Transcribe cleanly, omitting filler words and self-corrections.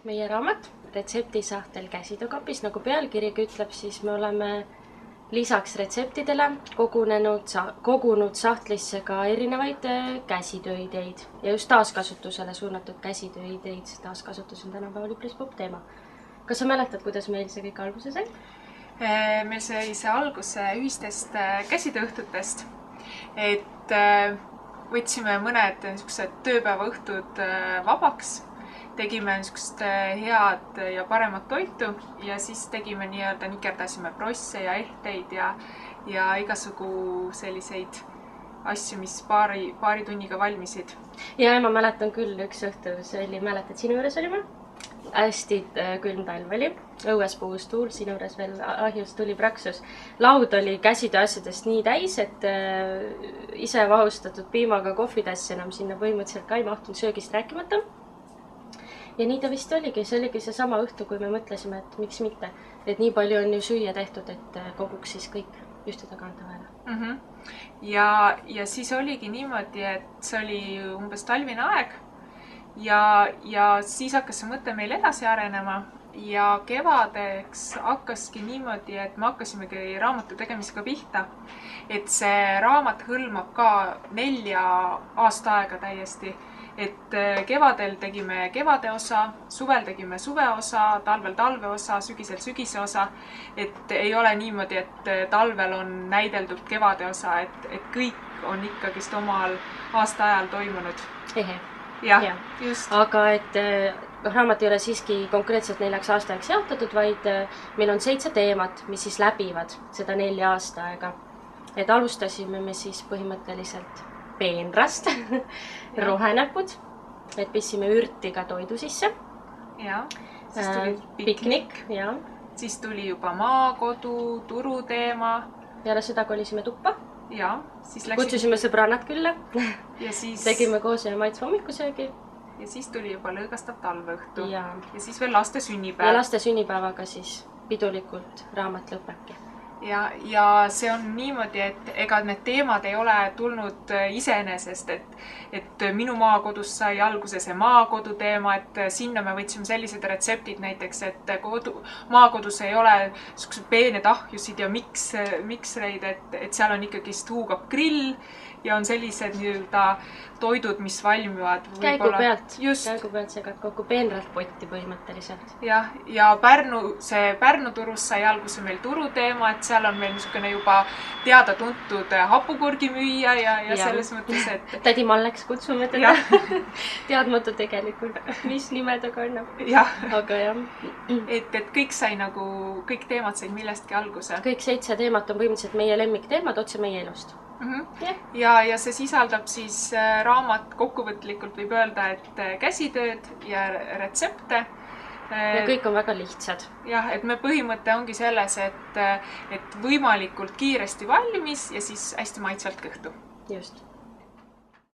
meie raamat Retseptisahtel käsitöökapis, nagu pealkirigi ütleb, siis me oleme lisaks retseptidele kogunud sahtlisse ka erinevaid käsitööideid ja just taaskasutusele suunatud käsitööideid. Taaskasutus on tänapäeval üpris popp teema. Kas sa mäletad, kuidas meil see kõik alguse sai? Meil sai see alguse ühistest käsitööõhtutest, et võtsime mõned tööpäevaõhtud vabaks, tegime niisugust head ja paremat toitu ja siis tegime nikerdasime prosse ja ehteid ja igasugu selliseid asju, mis paari tunniga valmisid. Ja ma mäletan küll üks õhtu, see oli, mäletad, sinu juures olime? Hästi külm talv oli, õues puhus tuul, sinu juures veel ahjus tuli praksus. Laud oli käsitööasjadest nii täis, et ise vahustatud piimaga kohvitass enam sinna põhimõtteliselt ka ei mahtunud, söögist rääkimata. Ja nii ta vist oligi, see oligi see sama õhtu, kui me mõtlesime, et miks mitte. Et nii palju on ju süüa tehtud, et koguks siis kõik ühte tagant vahele. Ja siis oligi niimoodi, et see oli umbes talvine aeg ja siis hakkas see mõte meil edasi arenema ja kevadeks hakkaski niimoodi, et me hakkasimegi raamatu tegemisega pihta. Et see raamat hõlmab ka 4 aasta aega täiesti. Et kevadel tegime kevade osa, suvel tegime suve osa, talvel talve osa, sügisel sügise osa. Et ei ole niimoodi, et talvel on näideldud kevade osa, et kõik on ikkagist omal aasta ajal toimunud. Ja, just. Aga et raamat ei ole siiski konkreetselt 4 aastaeks jaotatud, vaid meil on 7 teemat, mis siis läbivad seda 4 aasta aega. Et alustasime me siis põhimõtteliselt peenrast, rohenäpud, et pissime ürti ka toidu sisse. Ja, siis tuli piknik. Ja. Siis tuli juba maakodu, turuteema. Peale seda kolisime tuppa. Ja, siis kutsusime sõbrannad külla. Ja siis tegime koos ja maitsva hommikusöögi. Ja siis tuli juba lõõgastav talveõhtu. Ja siis veel laste sünnipäev. Ja laste sünnipäevaga siis pidulikult raamat lõpebki. Ja see on niimoodi, et ega need teemad ei ole tulnud iseenesest, et minu maakodus sai alguse see maakodu teema, et sinna me võtsime sellised retseptid näiteks, et maakodus ei ole peened ahjusid ja miksreid, et seal on ikkagist huugab grill ja on sellised toidud, mis valmivad. Käigu pealt segad kokku peenralt potti põhimõtteliselt. Ja Pärnu turus sai alguse meil turuteema, et seal on meil niisugune juba teada-tuntud hapukurgimüüja ja selles mõttes, et Tädi Malleks kutsume teda. Teadmatu tegelikult, mis nime ta kannab. Aga jah. Et kõik teemad said millestki alguse. Kõik 7 teemat on põhimõtteliselt meie lemmikteemad otse meie elust. Ja see sisaldab siis raamat kokkuvõtlikult võib öelda, et käsitööd ja retsepte. Ja kõik on väga lihtsad. Jah, et me põhimõte ongi selles, et võimalikult kiiresti valmis ja siis hästi maitsvalt kõhtu. Just.